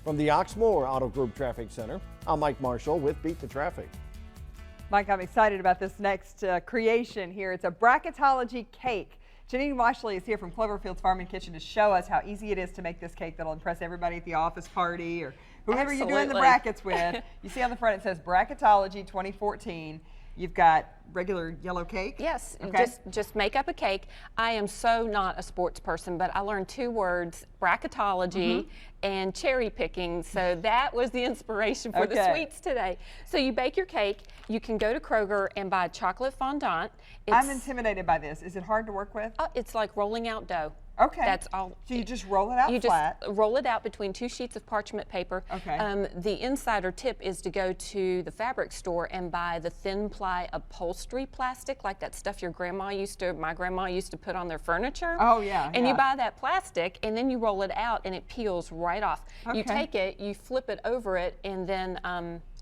From the Oxmoor Auto Group Traffic Center, I'm Mike Marshall with Beat the Traffic. Mike, I'm excited about this next creation here. It's a Bracketology cake. Janine Washle is here from Cloverfield's Farm and Kitchen to show us how easy it is to make this cake that'll impress everybody at the office party or whoever you're doing the brackets with. You see on the front it says Bracketology 2014. You've got regular yellow cake? Yes, okay. just make up a cake. I am so not a sports person, but I learned 2 words, bracketology and cherry picking, so that was the inspiration for the sweets today. So you bake your cake, you can go to Kroger and buy chocolate fondant. I'm intimidated by this. Is it hard to work with? It's like rolling out dough. Okay. That's all. So you just roll it out flat? You just roll it out between 2 sheets of parchment paper. Okay. The insider tip is to go to the fabric store and buy the thin ply upholstery plastic, like that stuff my grandma used to put on their furniture. Oh yeah. And you buy that plastic and then you roll it out and it peels right off. Okay. You take it, you flip it over it, and then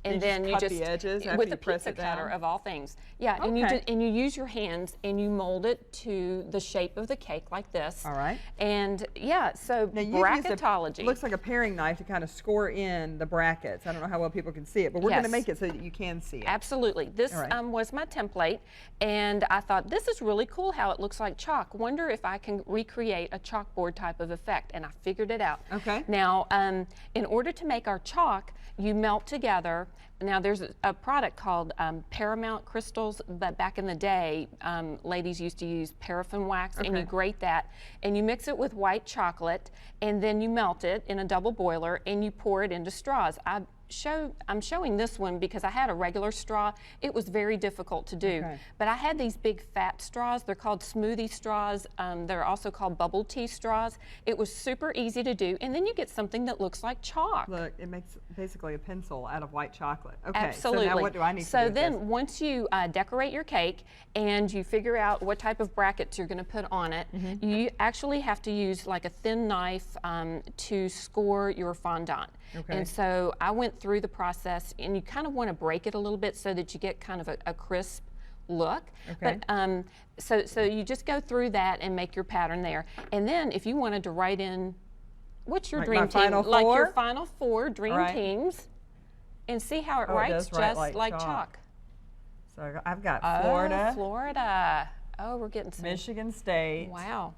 you cut the edges with a pizza cutter of all things. Yeah, Okay. and you use your hands and you mold it to the shape of the cake like this. All right. And yeah, so now bracketology. Looks like a paring knife to kind of score in the brackets. I don't know how well people can see it, but we're going to make it so that you can see it. Absolutely. This was my template, and I thought this is really cool how it looks like chalk. Wonder if I can recreate a chalkboard type of effect, and I figured it out. Okay. Now, in order to make our chalk, you melt together. Now there's a product called Paramount Crystals, but back in the day, ladies used to use paraffin wax, and you grate that, and you mix it with white chocolate, and then you melt it in a double boiler, and you pour it into straws. I'm showing this one because I had a regular straw. It was very difficult to do, but I had these big fat straws. They're called smoothie straws. They're also called bubble tea straws. It was super easy to do, and then you get something that looks like chalk. Look, it makes basically a pencil out of white chocolate. Okay, absolutely. So now what do I need to do? So then once you decorate your cake and you figure out what type of brackets you're going to put on it, you actually have to use like a thin knife to score your fondant. Okay. And so I went through the process, and you kind of want to break it a little bit so that you get kind of a crisp look. Okay. But so you just go through that and make your pattern there. And then if you wanted to write in what's your dream team, like your final 4 dream teams, and see how it writes just like chalk. So I've got Florida. Florida. Oh, we're getting some. Michigan State. Wow.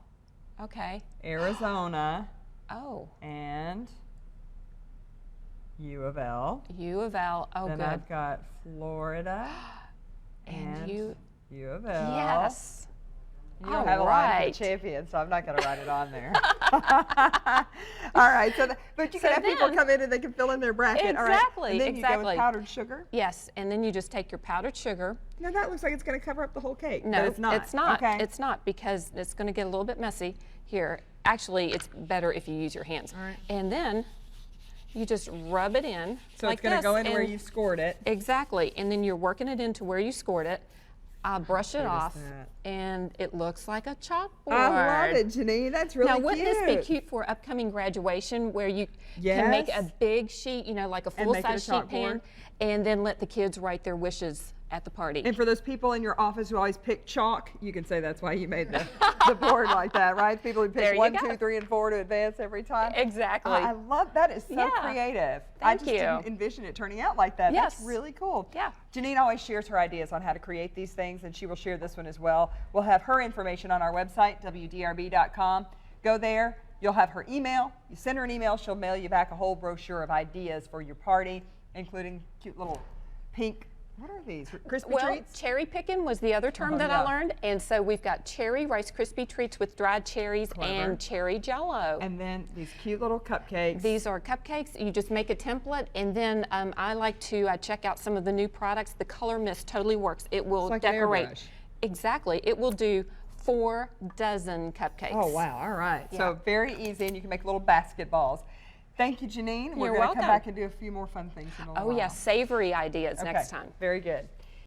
Okay. Arizona. Oh. And U of L. U of L. Oh, then good. I've got Florida and U of L. Yes. You don't have a line for the champion, so I'm not going to write it on there. All right. But you can have people come in and they can fill in their bracket. Exactly. All right. And then you go with powdered sugar. Yes. And then you just take your powdered sugar. Now that looks like it's going to cover up the whole cake. No, but it's not. It's not. Okay. It's not, because it's going to get a little bit messy here. Actually, it's better if you use your hands. All right. And then you just rub it in. So like it's going to go in where you you scored it. Exactly. And then you're working it into where you scored it. I brush it off, and it looks like a chalkboard. I love it, Janine. That's really cute. Now, wouldn't this be cute for upcoming graduation, where you can make a big sheet, you know, like a full-size sheet pan, and then let the kids write their wishes at the party? And for those people in your office who always pick chalk, you can say that's why you made the board like that, right? People who pick 1, 2, 3, and 4 to advance every time. Exactly. I love that. Is so creative. I just didn't envision it turning out like that. Yes. That's really cool. Yeah. Janine always shares her ideas on how to create these things, and she will share this one as well. We'll have her information on our website, WDRB.com. Go there. You'll have her email. You send her an email, she'll mail you back a whole brochure of ideas for your party, including cute little pink, what are these, crispy treats? Cherry picking was the other term that I learned, and so we've got cherry Rice Krispie treats with dried cherries and cherry Jell-O. And then these cute little cupcakes. These are cupcakes. You just make a template, and then I like to check out some of the new products. The Color Mist totally works. It will decorate. An airbrush. Exactly. It will do 4 dozen cupcakes. Oh wow! All right. Yeah. So very easy, and you can make little basketballs. Thank you, Janine. We're You're going to welcome. come back and do a few more fun things in a little while. Oh, yeah, savory ideas next time. Very good.